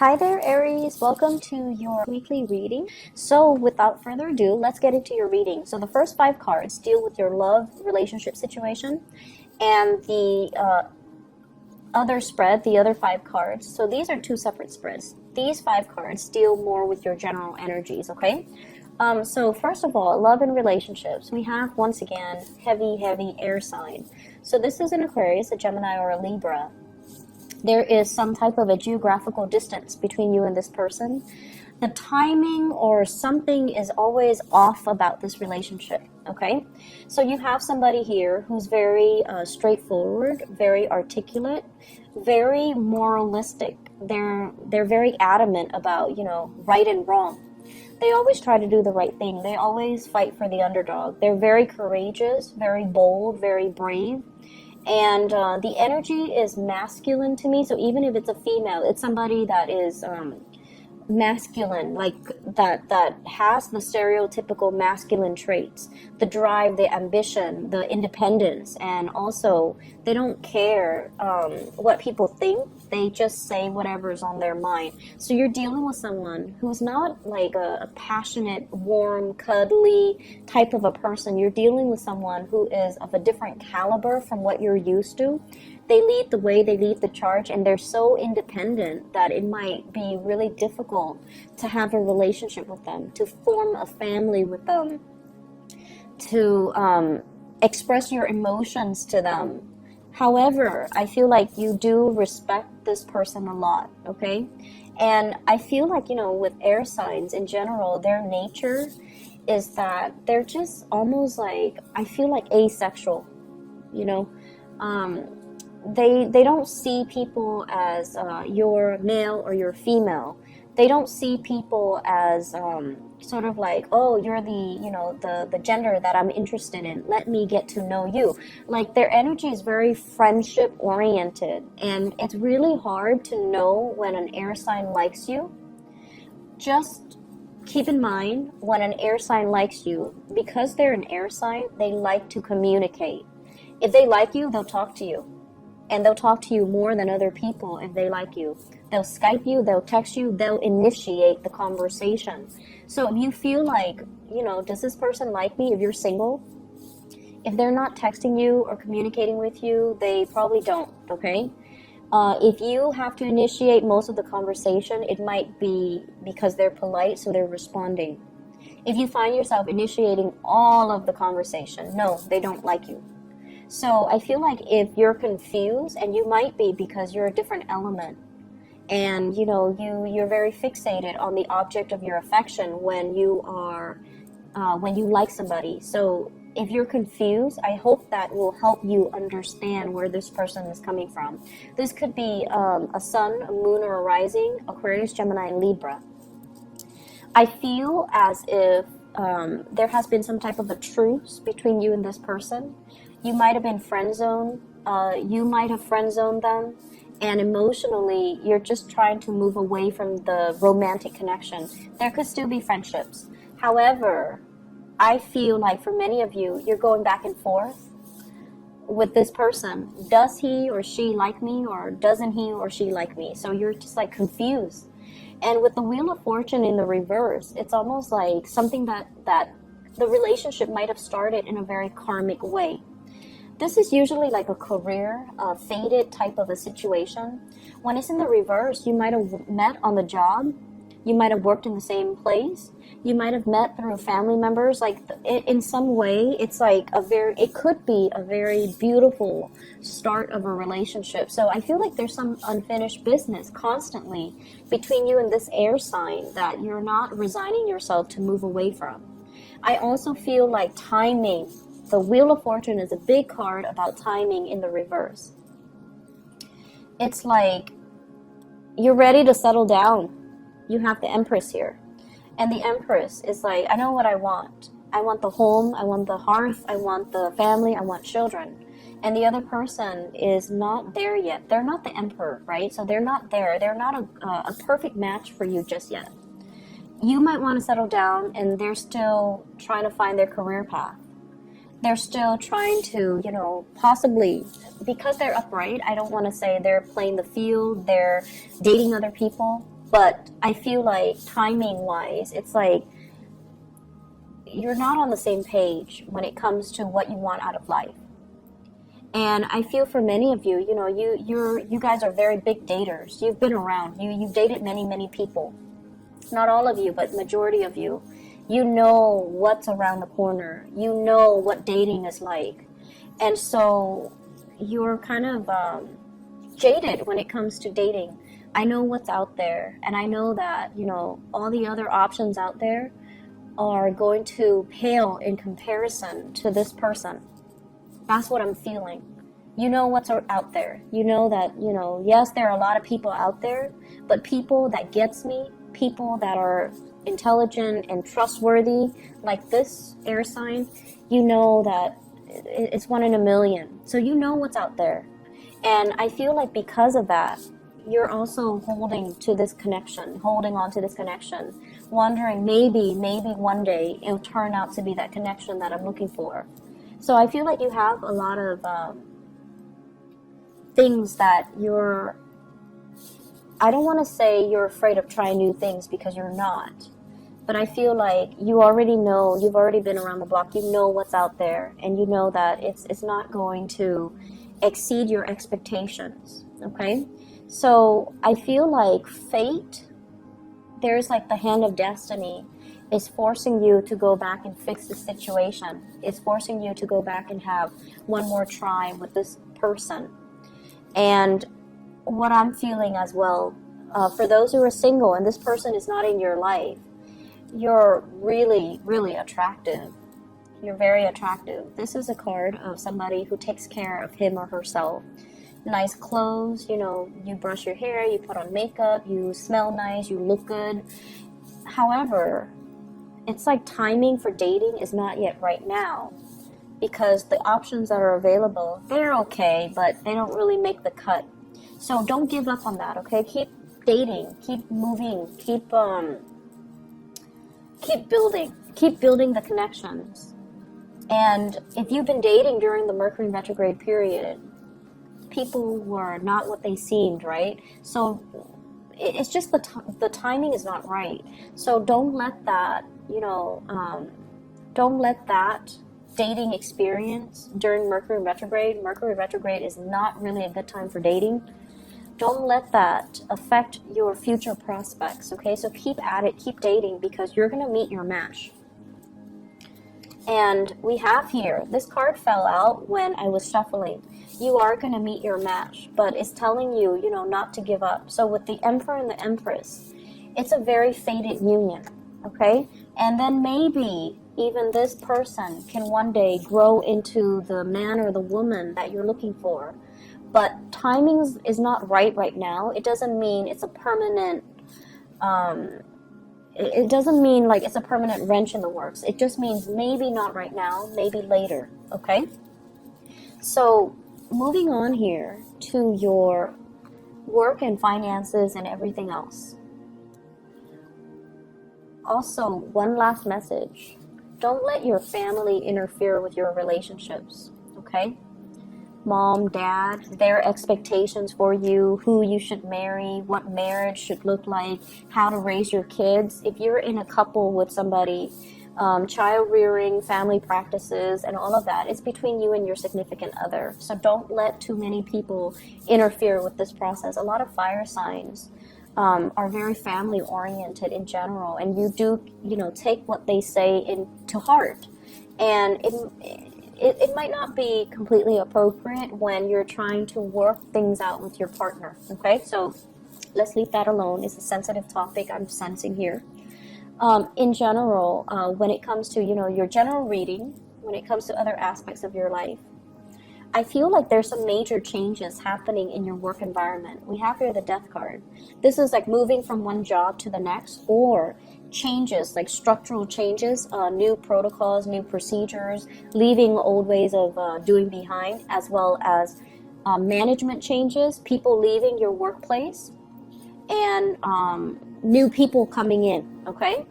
Hi there, Aries. Welcome to your weekly reading. So without further ado, let's get into your reading. So the first 5 cards deal with your love relationship situation, and the other spread, the other 5 cards. So these are 2 separate spreads. These 5 cards deal more with your general energies, okay? So first of all, love and relationships. We have, once again, heavy air sign. So this is an Aquarius, a Gemini, or a Libra. There is some type of a geographical distance between you and this person. The timing or something is always off about this relationship, okay? So you have somebody here who's very straightforward, very articulate, very moralistic. They're very adamant about, right and wrong. They always try to do the right thing. They always fight for the underdog. They're very courageous, very bold, very brave. And the energy is masculine to me. So even if it's a female, it's somebody that is masculine, like that has the stereotypical masculine traits, the drive, the ambition, the independence, and also they don't care what people think. They just say whatever's on their mind. So you're dealing with someone who's not like a passionate, warm, cuddly type of a person. You're dealing with someone who is of a different caliber from what you're used to. They lead the way, they lead the charge, and they're so independent that it might be really difficult to have a relationship with them, to form a family with them, to express your emotions to them. However, I feel like you do respect this person a lot, okay? And I feel like, with air signs in general, their nature is that they're just almost like, I feel like asexual, They don't see people as you're male or you're female. They don't see people as sort of like, oh, you're the gender that I'm interested in. Let me get to know you. Like their energy is very friendship oriented, and it's really hard to know when an air sign likes you. Just keep in mind, when an air sign likes you, because they're an air sign, they like to communicate. If they like you, they'll talk to you. And they'll talk to you more than other people if they like you. They'll Skype you, they'll text you, they'll initiate the conversation. So if you feel like, does this person like me? If you're single, if they're not texting you or communicating with you, they probably don't, okay? If you have to initiate most of the conversation, it might be because they're polite, so they're responding. If you find yourself initiating all of the conversation, no, they don't like you. So I feel like if you're confused, and you might be because you're a different element, and you're very fixated on the object of your affection when you like somebody. So if you're confused, I hope that will help you understand where this person is coming from. This could be a sun, a moon, or a rising, Aquarius, Gemini, and Libra. I feel as if there has been some type of a truce between you and this person. You might have been friend zoned. You might have friend zoned them. And emotionally, you're just trying to move away from the romantic connection. There could still be friendships. However, I feel like for many of you, you're going back and forth with this person. Does he or she like me, or doesn't he or she like me? So you're just like confused. And with the Wheel of Fortune in the reverse, it's almost like something that the relationship might have started in a very karmic way. This is usually like a career, fated type of a situation. When it's in the reverse, you might have met on the job. You might have worked in the same place. You might have met through family members. Like in some way, it's like it could be a very beautiful start of a relationship. So I feel like there's some unfinished business constantly between you and this air sign that you're not resigning yourself to move away from. I also feel like timing. The Wheel of Fortune is a big card about timing in the reverse. It's like you're ready to settle down. You have the Empress here. And the Empress is like, I know what I want. I want the home, I want the hearth, I want the family, I want children. And the other person is not there yet. They're not the Emperor, right? So they're not there. They're not a perfect match for you just yet. You might want to settle down, and they're still trying to find their career path. They're still trying to, possibly, because they're upright, I don't want to say they're playing the field, they're dating other people. But I feel like timing wise, it's like you're not on the same page when it comes to what you want out of life. And I feel for many of you, you know, you guys are very big daters. You've been around. You've dated many people. Not all of you, but majority of you. You know what's around the corner. You know what dating is like. And so you're kind of jaded when it comes to dating. I know what's out there, and I know that, you know, all the other options out there are going to pale in comparison to this person. That's what I'm feeling. You know what's out there. You know that, you know, yes, there are a lot of people out there, but people that gets me, people that are intelligent and trustworthy, like this air sign, you know that it's 1 in a million. So you know what's out there. And I feel like because of that, you're also holding on to this connection, wondering maybe one day it'll turn out to be that connection that I'm looking for. So I feel like you have a lot of things that I don't want to say you're afraid of trying new things, because you're not. But I feel like you already know, you've already been around the block, you know what's out there, and you know that it's not going to exceed your expectations, okay? So I feel like fate, there's like the hand of destiny, is forcing you to go back and fix the situation. It's forcing you to go back and have one more try with this person. And what I'm feeling as well, for those who are single and this person is not in your life, you're really, really attractive. You're very attractive. This is a card of somebody who takes care of him or herself. Nice clothes, you know, you brush your hair, you put on makeup, you smell nice, you look good. However, it's like timing for dating is not yet right now, because the options that are available, they're okay, but they don't really make the cut. So don't give up on that, okay? Keep dating, keep moving, keep building the connections. And if you've been dating during the Mercury retrograde period, people were not what they seemed, right? So it's just the timing is not right. So don't let that, you know, don't let that dating experience during Mercury retrograde is not really a good time for dating. Don't let that affect your future prospects, okay? So keep at it, keep dating, because you're going to meet your match. And we have here, this card fell out when I was shuffling. You are going to meet your match, but it's telling you, you know, not to give up. So with the Emperor and the Empress, it's a very fated union, okay? And then maybe even this person can one day grow into the man or the woman that you're looking for. But timing is not right now. It doesn't mean it's a permanent, it doesn't mean like it's a permanent wrench in the works. It just means maybe not right now, maybe later, okay? So moving on here to your work and finances and everything else. Also, one last message. Don't let your family interfere with your relationships, okay? Mom, dad, their expectations for you, who you should marry, what marriage should look like, how to raise your kids. If you're in a couple with somebody, child rearing, family practices, and all of that, it's between you and your significant other. So don't let too many people interfere with this process. A lot of fire signs are very family oriented in general, and you do, you know, take what they say into heart. And it might not be completely appropriate when you're trying to work things out with your partner, okay? So let's leave that alone. It's a sensitive topic I'm sensing here. In general, when it comes to, you know, your general reading, when it comes to other aspects of your life, I feel like there's some major changes happening in your work environment. We have here the Death card. This is like moving from one job to the next, or changes, like structural changes, new protocols, new procedures, leaving old ways of doing behind, as well as management changes, people leaving your workplace, and new people coming in, okay?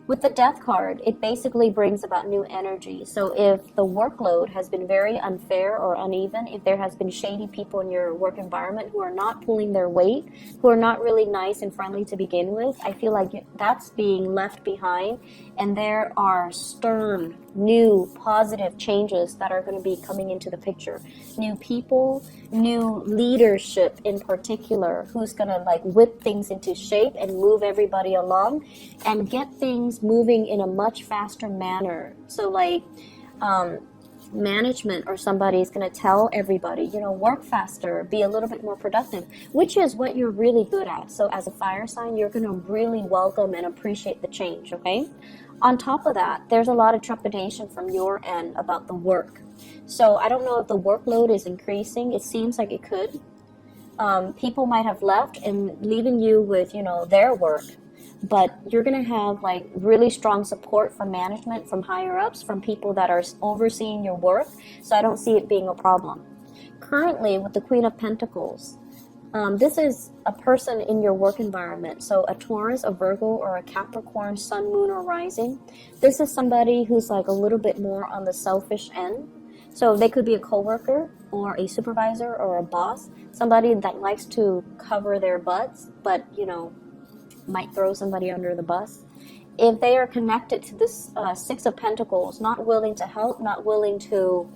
With the death card, it basically brings about new energy. So if the workload has been very unfair or uneven, if there has been shady people in your work environment who are not pulling their weight, who are not really nice and friendly to begin with, I feel like that's being left behind, and there are stern, new, positive changes that are going to be coming into the picture. New people, new leadership in particular, who's going to like whip things into shape and move everybody along and get things moving in a much faster manner. So like management or somebody is going to tell everybody, you know, work faster, be a little bit more productive, which is what you're really good at. So as a fire sign, you're going to really welcome and appreciate the change, okay? On top of that, there's a lot of trepidation from your end about the work. So I don't know if the workload is increasing. It seems like it could. People might have left and leaving you with, you know, their work. But you're going to have like really strong support from management, from higher ups, from people that are overseeing your work. So I don't see it being a problem. Currently, with the Queen of Pentacles, this is a person in your work environment. So a Taurus, a Virgo, or a Capricorn, sun, moon, or rising. This is somebody who's like a little bit more on the selfish end. So they could be a coworker or a supervisor or a boss, somebody that likes to cover their butts, but, you know, might throw somebody under the bus. If they are connected to this Six of Pentacles, not willing to help, not willing to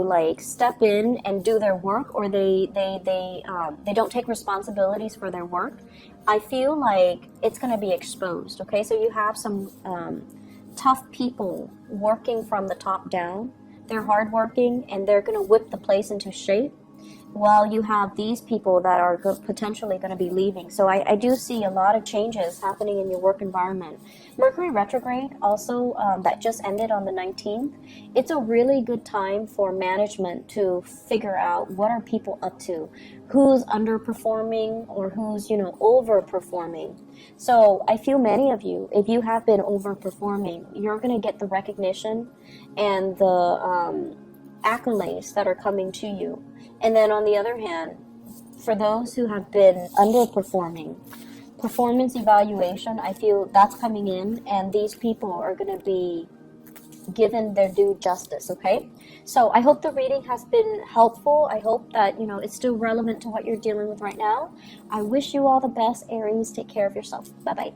like step in and do their work, or they don't take responsibilities for their work, I feel like it's going to be exposed. Okay, so you have some tough people working from the top down. They're hardworking and they're going to whip the place into shape, while you have these people that are potentially going to be leaving. So I do see a lot of changes happening in your work environment. Mercury retrograde also, that just ended on the 19th. It's a really good time for management to figure out what are people up to, who's underperforming or who's, you know, overperforming. So I feel many of you, if you have been overperforming, you're going to get the recognition and the accolades that are coming to you. And then on the other hand, for those who have been underperforming, performance evaluation, I feel that's coming in, and these people are going to be given their due justice, okay? So I hope the reading has been helpful. I hope that, you know, it's still relevant to what you're dealing with right now. I wish you all the best, Aries. Take care of yourself. Bye-bye.